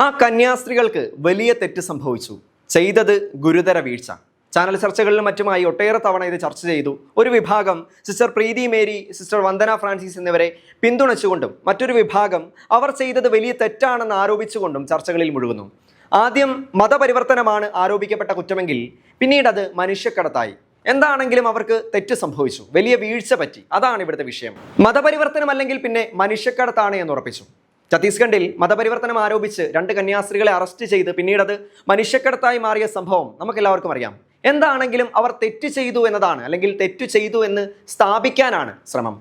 ആ കന്യാസ്ത്രീകൾക്ക് വലിയ തെറ്റ് സംഭവിച്ചു. ചെയ്തത് ഗുരുതര വീഴ്ച. ചാനൽ ചർച്ചകളിലും മറ്റുമായി ഒട്ടേറെ തവണ ഇത് ചർച്ച ചെയ്തു. ഒരു വിഭാഗം സിസ്റ്റർ പ്രീതി മേരി, സിസ്റ്റർ വന്ദന ഫ്രാൻസിസ് എന്നിവരെ പിന്തുണച്ചുകൊണ്ടും മറ്റൊരു വിഭാഗം അവർ ചെയ്തത് വലിയ തെറ്റാണെന്ന് ആരോപിച്ചുകൊണ്ടും ചർച്ചകളിൽ മുഴുകുന്നു. ആദ്യം മതപരിവർത്തനമാണ് ആരോപിക്കപ്പെട്ട കുറ്റമെങ്കിൽ പിന്നീട് അത് മനുഷ്യക്കടത്തായി. എന്താണെങ്കിലും അവർക്ക് തെറ്റ് സംഭവിച്ചു, വലിയ വീഴ്ച പറ്റി. അതാണ് ഇവിടുത്തെ വിഷയം. മതപരിവർത്തനം അല്ലെങ്കിൽ പിന്നെ മനുഷ്യക്കടത്താണ് എന്ന് ഉറപ്പിച്ചു. ഛത്തീസ്ഗഡിൽ മതപരിവർത്തനം ആരോപിച്ച് 2 കന്യാസ്ത്രീകളെ അറസ്റ്റ് ചെയ്ത് പിന്നീട് അത് മനുഷ്യക്കടത്തായി മാറിയ സംഭവം നമുക്കെല്ലാവർക്കും അറിയാം. എന്താണെങ്കിലും അവർ തെറ്റ് ചെയ്തു എന്നതാണ്, അല്ലെങ്കിൽ തെറ്റു ചെയ്തു എന്ന് സ്ഥാപിക്കാനാണ് ശ്രമം.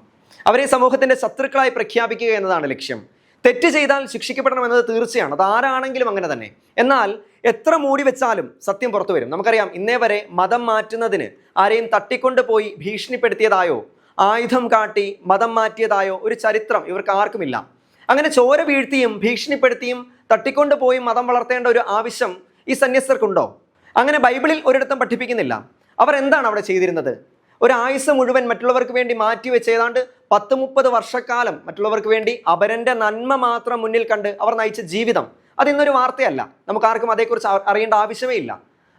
അവരെ സമൂഹത്തിന്റെ ശത്രുക്കളായി പ്രഖ്യാപിക്കുക എന്നതാണ് ലക്ഷ്യം. തെറ്റ് ചെയ്താൽ ശിക്ഷിക്കപ്പെടണമെന്നത് തീർച്ചയാണ്, അത് ആരാണെങ്കിലും അങ്ങനെ തന്നെ. എന്നാൽ എത്ര മൂടി വെച്ചാലും സത്യം പുറത്തു വരും. നമുക്കറിയാം, ഇന്നേ വരെ മതം മാറ്റുന്നതിന് ആരെയും തട്ടിക്കൊണ്ടുപോയി ഭീഷണിപ്പെടുത്തിയതായോ ആയുധം കാട്ടി മതം മാറ്റിയതായോ ഒരു ചരിത്രം ഇവർക്ക് ആർക്കുമില്ല. അങ്ങനെ ചോര വീഴ്ത്തിയും ഭീഷണിപ്പെടുത്തിയും തട്ടിക്കൊണ്ടുപോയി മതം വളർത്തേണ്ട ഒരു ആവശ്യം ഈ സന്യസ്തർക്കുണ്ടോ? അങ്ങനെ ബൈബിളിൽ ഒരിടത്തും പഠിപ്പിക്കുന്നില്ല. അവർ എന്താണ് അവിടെ ചെയ്തിരുന്നത്? ഒരു ആയുസ് മുഴുവൻ മറ്റുള്ളവർക്ക് വേണ്ടി മാറ്റിവെച്ച് ഏതാണ്ട് 10-30 വർഷക്കാലം മറ്റുള്ളവർക്ക് വേണ്ടി അപരന്റെ നന്മ മാത്രം മുന്നിൽ കണ്ട് അവർ നയിച്ച ജീവിതം അതിന്നൊരു വാർത്തയല്ല. നമുക്ക് ആർക്കും അതേക്കുറിച്ച് അറിയേണ്ട ആവശ്യമേ ഇല്ല.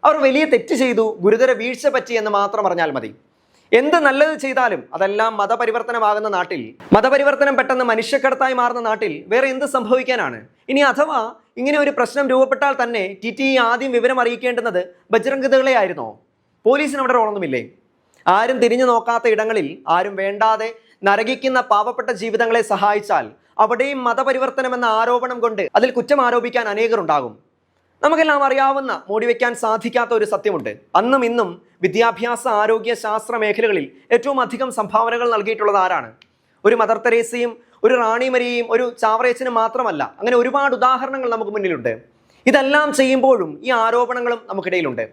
അവർ വലിയ തെറ്റ് ചെയ്തു, ഗുരുതര വീഴ്ച പറ്റി എന്ന് മാത്രം അറിഞ്ഞാൽ മതി. എന്ത് നല്ലത് ചെയ്താലും അതെല്ലാം മതപരിവർത്തനമാകുന്ന നാട്ടിൽ, മതപരിവർത്തനം പെട്ടെന്ന് മനുഷ്യക്കടത്തായി മാറുന്ന നാട്ടിൽ വേറെ എന്ത് സംഭവിക്കാനാണ്? ഇനി അഥവാ ഇങ്ങനെ ഒരു പ്രശ്നം രൂപപ്പെട്ടാൽ തന്നെ TTE ആദ്യം വിവരം അറിയിക്കേണ്ടുന്നത് ബജ്രംഗ് ദളെ ആയിരുന്നോ? പോലീസിന് അവിടെ റോളൊന്നുമില്ലേ? ആരും തിരിഞ്ഞു നോക്കാത്ത ഇടങ്ങളിൽ, ആരും വേണ്ടാതെ നരകിക്കുന്ന പാവപ്പെട്ട ജീവിതങ്ങളെ സഹായിച്ചാൽ അവിടെയും മതപരിവർത്തനം എന്ന ആരോപണം കൊണ്ട് അതിൽ കുറ്റം ആരോപിക്കാൻ അനേകർ ഉണ്ടാകും. നമുക്കെല്ലാം അറിയാവുന്ന, മൂടിവെക്കാൻ സാധിക്കാത്ത ഒരു സത്യമുണ്ട്. അന്നും ഇന്നും വിദ്യാഭ്യാസ, ആരോഗ്യ, ശാസ്ത്ര മേഖലകളിൽ ഏറ്റവും അധികം സംഭാവനകൾ നൽകിയിട്ടുള്ളത് ആരാണ്? ഒരു മദർ തെരേസയും ഒരു റാണി മരിയയും ഒരു ചാവറേച്ചനും മാത്രമല്ല, അങ്ങനെ ഒരുപാട് ഉദാഹരണങ്ങൾ നമുക്ക് മുന്നിലുണ്ട്. ഇതെല്ലാം ചെയ്യുമ്പോഴും ഈ ആരോപണങ്ങളും നമുക്കിടയിലുണ്ട്.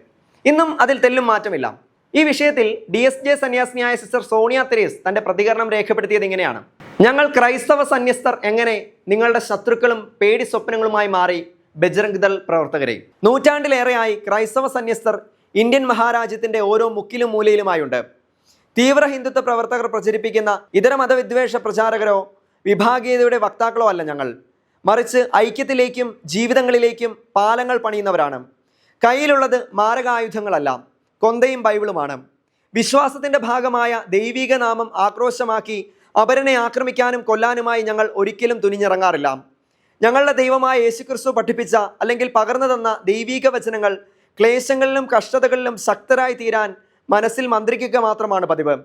ഇന്നും അതിൽ തെല്ലും മാറ്റമില്ല. ഈ വിഷയത്തിൽ DSJ സന്യാസിനിയായ സിസ്റ്റർ സോണിയ തെരേസ് തന്റെ പ്രതികരണം രേഖപ്പെടുത്തിയത് ഇങ്ങനെയാണ്: ഞങ്ങൾ ക്രൈസ്തവ സന്യസ്തർ എങ്ങനെ നിങ്ങളുടെ ശത്രുക്കളും പേടി സ്വപ്നങ്ങളുമായി മാറി ബജ്രംഗ് ദൾ പ്രവർത്തകരെ? നൂറ്റാണ്ടിലേറെയായി ക്രൈസ്തവ സന്യസ്തർ ഇന്ത്യൻ മഹാരാജ്യത്തിന്റെ ഓരോ മുക്കിലും മൂലയിലുമായുണ്ട്. തീവ്ര ഹിന്ദുത്വ പ്രവർത്തകർ പ്രചരിപ്പിക്കുന്ന ഇതര മതവിദ്വേഷ പ്രചാരകരോ വിഭാഗീയതയുടെ വക്താക്കളോ അല്ല ഞങ്ങൾ. മറിച്ച് ഐക്യത്തിലേക്കും ജീവിതങ്ങളിലേക്കും പാലങ്ങൾ പണിയുന്നവരാണ്. കയ്യിലുള്ളത് മാരകായുധങ്ങളല്ല, കൊന്തയും ബൈബിളുമാണ്. വിശ്വാസത്തിന്റെ ഭാഗമായ ദൈവിക നാമം ആക്രോശമാക്കി അപരനെ ആക്രമിക്കാനും കൊല്ലാനുമായി ഞങ്ങൾ ഒരിക്കലും തുനിഞ്ഞിറങ്ങാറില്ല. ഞങ്ങളുടെ ദൈവമായ യേശുക്രിസ്തു പഠിപ്പിച്ച അല്ലെങ്കിൽ പകർന്നു തന്ന ദൈവിക വചനങ്ങൾ ക്ലേശങ്ങളിലും കഷ്ടതകളിലും ശക്തരായി തീരാൻ മനസ്സിൽ മന്ത്രിക്കുക മാത്രമാണ് പതിവ്.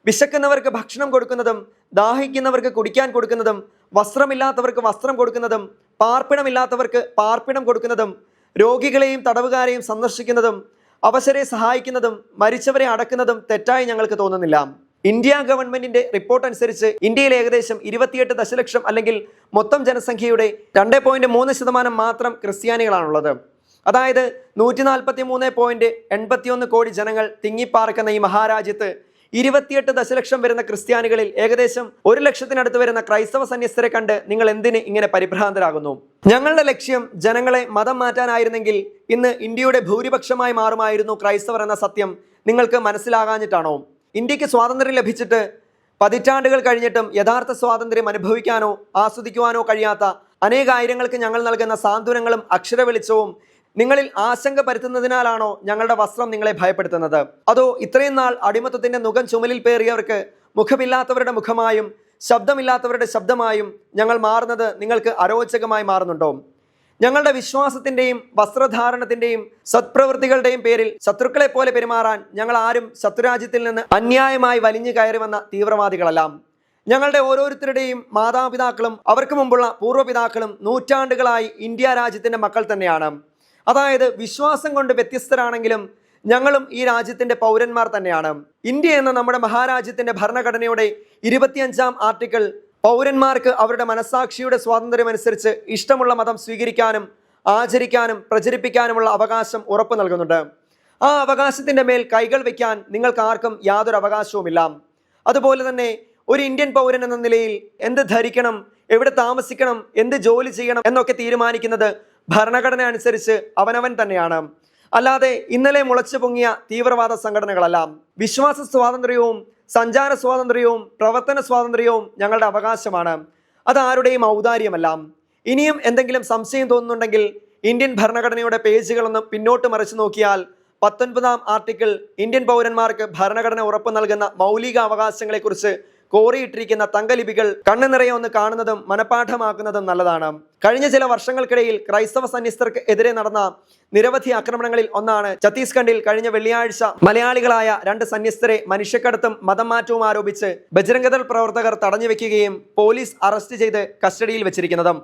വിശക്കുന്നവർക്ക് ഭക്ഷണം കൊടുക്കുന്നതും ദാഹിക്കുന്നവർക്ക് കുടിക്കാൻ കൊടുക്കുന്നതും വസ്ത്രമില്ലാത്തവർക്ക് വസ്ത്രം കൊടുക്കുന്നതും പാർപ്പിടമില്ലാത്തവർക്ക് പാർപ്പിടം കൊടുക്കുന്നതും രോഗികളെയും തടവുകാരെയും സന്ദർശിക്കുന്നതും അവശരെ സഹായിക്കുന്നതും മരിച്ചവരെ അടക്കുന്നതും തെറ്റായി ഞങ്ങൾക്ക് തോന്നുന്നില്ല. ഇന്ത്യ ഗവൺമെന്റിന്റെ റിപ്പോർട്ട് അനുസരിച്ച് ഇന്ത്യയിൽ ഏകദേശം 28 ദശലക്ഷം അല്ലെങ്കിൽ മൊത്തം ജനസംഖ്യയുടെ 2.3% മാത്രം ക്രിസ്ത്യാനികളാണുള്ളത്. അതായത് 143.81 കോടി ജനങ്ങൾ തിങ്ങിപ്പാർക്കുന്ന ഈ മഹാരാജ്യത്ത് 28 ദശലക്ഷം വരുന്ന ക്രിസ്ത്യാനികളിൽ ഏകദേശം 1 ലക്ഷത്തിനടുത്ത് വരുന്ന ക്രൈസ്തവ സന്യസ്തരെ കണ്ട് നിങ്ങൾ എന്തിന് ഇങ്ങനെ പരിഭ്രാന്തരാകുന്നു? ഞങ്ങളുടെ ലക്ഷ്യം ജനങ്ങളെ മതം മാറ്റാനായിരുന്നെങ്കിൽ ഇന്ന് ഇന്ത്യയുടെ ഭൂരിപക്ഷമായി മാറുമായിരുന്നു ക്രൈസ്തവർ എന്ന സത്യം നിങ്ങൾക്ക് മനസ്സിലാകാഞ്ഞിട്ടാണോ? ഇന്ത്യക്ക് സ്വാതന്ത്ര്യം ലഭിച്ചിട്ട് പതിറ്റാണ്ടുകൾ കഴിഞ്ഞിട്ടും യഥാർത്ഥ സ്വാതന്ത്ര്യം അനുഭവിക്കാനോ ആസ്വദിക്കുവാനോ കഴിയാത്ത അനേകായിരങ്ങൾക്ക് ഞങ്ങൾ നൽകുന്ന സാന്ത്വനങ്ങളും അക്ഷരവെളിച്ചവും നിങ്ങളിൽ ആശങ്ക പരത്തുന്നതിനാലാണോ ഞങ്ങളുടെ വസ്ത്രം നിങ്ങളെ ഭയപ്പെടുത്തുന്നത്? അതോ ഇത്രയും നാൾ അടിമത്തത്തിന്റെ നുകം ചുമലിൽ പേറിയവർക്ക് മുഖമില്ലാത്തവരുടെ മുഖമായും ശബ്ദമില്ലാത്തവരുടെ ശബ്ദമായും ഞങ്ങൾ മാറുന്നത് നിങ്ങൾക്ക് അരോചകമായി മാറുന്നുണ്ടോ? ഞങ്ങളുടെ വിശ്വാസത്തിന്റെയും വസ്ത്രധാരണത്തിന്റെയും സത്പ്രവൃത്തികളുടെയും പേരിൽ ശത്രുക്കളെ പോലെ പെരുമാറാൻ ഞങ്ങൾ ആരും ശത്രുരാജ്യത്തിൽ നിന്ന് അന്യായമായി വലിഞ്ഞു കയറി വന്ന തീവ്രവാദികളല്ല. ഞങ്ങളുടെ ഓരോരുത്തരുടെയും മാതാപിതാക്കളും അവർക്ക് മുമ്പുള്ള പൂർവ്വപിതാക്കളും നൂറ്റാണ്ടുകളായി ഇന്ത്യ രാജ്യത്തിന്റെ മക്കൾ തന്നെയാണ്. അതായത് വിശ്വാസം കൊണ്ട് വ്യത്യസ്തരാണെങ്കിലും ഞങ്ങളും ഈ രാജ്യത്തിന്റെ പൗരന്മാർ തന്നെയാണ്. ഇന്ത്യ എന്ന നമ്മുടെ മഹാരാജ്യത്തിന്റെ ഭരണഘടനയുടെ 25-ാം ആർട്ടിക്കിൾ പൗരന്മാർക്ക് അവരുടെ മനസ്സാക്ഷിയുടെ സ്വാതന്ത്ര്യം അനുസരിച്ച് ഇഷ്ടമുള്ള മതം സ്വീകരിക്കാനും ആചരിക്കാനും പ്രചരിപ്പിക്കാനുമുള്ള അവകാശം ഉറപ്പു നൽകുന്നുണ്ട്. ആ അവകാശത്തിന്റെ മേൽ കൈകൾ വയ്ക്കാൻ നിങ്ങൾക്ക് ആർക്കും യാതൊരു അവകാശവുമില്ല. അതുപോലെ തന്നെ ഒരു ഇന്ത്യൻ പൗരൻ എന്ന നിലയിൽ എന്ത് ധരിക്കണം, എവിടെ താമസിക്കണം, എന്ത് ജോലി ചെയ്യണം എന്നൊക്കെ തീരുമാനിക്കുന്നത് ഭരണഘടന അനുസരിച്ച് അവനവൻ തന്നെയാണ്. അല്ലാതെ ഇന്നലെ മുളച്ചു പൊങ്ങിയ തീവ്രവാദ സംഘടനകളല്ല. വിശ്വാസ സ്വാതന്ത്ര്യവും സഞ്ചാര സ്വാതന്ത്ര്യവും പ്രവർത്തന സ്വാതന്ത്ര്യവും ഞങ്ങളുടെ അവകാശമാണ്. അത് ആരുടെയും ഔദാര്യമല്ല. ഇനിയും എന്തെങ്കിലും സംശയം തോന്നുന്നുണ്ടെങ്കിൽ ഇന്ത്യൻ ഭരണഘടനയുടെ പേജുകളൊന്ന് പിന്നോട്ട് മറിച്ചു നോക്കിയാൽ 19-ാം ആർട്ടിക്കിൾ ഇന്ത്യൻ പൗരന്മാർക്ക് ഭരണഘടന ഉറപ്പു നൽകുന്ന മൗലിക അവകാശങ്ങളെക്കുറിച്ച് കോറിയിട്ടിരിക്കുന്ന തങ്കലിപികൾ കണ്ണു നിറയെ ഒന്ന് കാണുന്നതും മനഃപാഠമാക്കുന്നതും നല്ലതാണ്. കഴിഞ്ഞ ചില വർഷങ്ങൾക്കിടയിൽ ക്രൈസ്തവ സന്യസ്തർക്ക് എതിരെ നടന്ന നിരവധി ആക്രമണങ്ങളിൽ ഒന്നാണ് ഛത്തീസ്ഗഡിൽ കഴിഞ്ഞ വെള്ളിയാഴ്ച മലയാളികളായ 2 സന്യസ്തരെ മനുഷ്യക്കടത്തും മതം മാറ്റവും ആരോപിച്ച് ബജ്രംഗദൾ പ്രവർത്തകർ തടഞ്ഞു വെക്കുകയും പോലീസ് അറസ്റ്റ് ചെയ്ത് കസ്റ്റഡിയിൽ വെച്ചിരിക്കുന്നതും.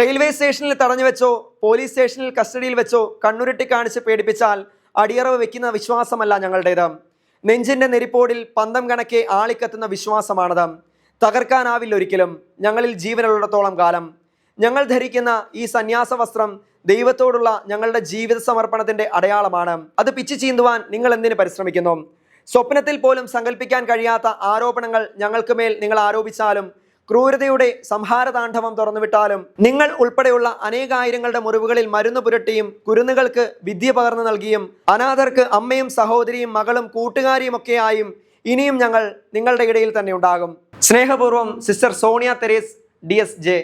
റെയിൽവേ സ്റ്റേഷനിൽ തടഞ്ഞു വെച്ചോ പോലീസ് സ്റ്റേഷനിൽ കസ്റ്റഡിയിൽ വെച്ചോ കണ്ണുരുട്ടി കാണിച്ച് പേടിപ്പിച്ചാൽ അടിയറവ് വെക്കുന്ന വിശ്വാസമല്ല ഞങ്ങളുടേത്. നെഞ്ചിന്റെ നെരിപ്പോടിൽ പന്തം കണക്കെ ആളിക്കത്തുന്ന വിശ്വാസമാണത്. തകർക്കാനാവില്ല ഒരിക്കലും. ഞങ്ങളിൽ ജീവനുള്ളിടത്തോളം കാലം. ഞങ്ങൾ ധരിക്കുന്ന ഈ സന്യാസ വസ്ത്രം ദൈവത്തോടുള്ള ഞങ്ങളുടെ ജീവിത സമർപ്പണത്തിന്റെ അടയാളമാണ്. അത് പിച്ചു ചീന്തുവാൻ നിങ്ങൾ എന്തിനു പരിശ്രമിക്കുന്നു? സ്വപ്നത്തിൽ പോലും സങ്കല്പിക്കാൻ കഴിയാത്ത ആരോപണങ്ങൾ ഞങ്ങൾക്ക് മേൽ നിങ്ങൾ ആരോപിച്ചാലും ക്രൂരതയുടെ സംഹാരതാണ്ഡവം തുറന്നുവിട്ടാലും നിങ്ങൾ ഉൾപ്പെടെയുള്ള അനേകായിരങ്ങളുടെ മുറിവുകളിൽ മരുന്ന് പുരട്ടിയും കുരുന്നുകൾക്ക് വിദ്യ പകർന്നു നൽകിയും അനാഥർക്ക് അമ്മയും സഹോദരിയും മകളും കൂട്ടുകാരിയും ഒക്കെയായും ഇനിയും ഞങ്ങൾ നിങ്ങളുടെ ഇടയിൽ തന്നെ ഉണ്ടാകും. സ്നേഹപൂർവ്വം സിസ്റ്റർ സോണിയ തെരേസ്, DSJ.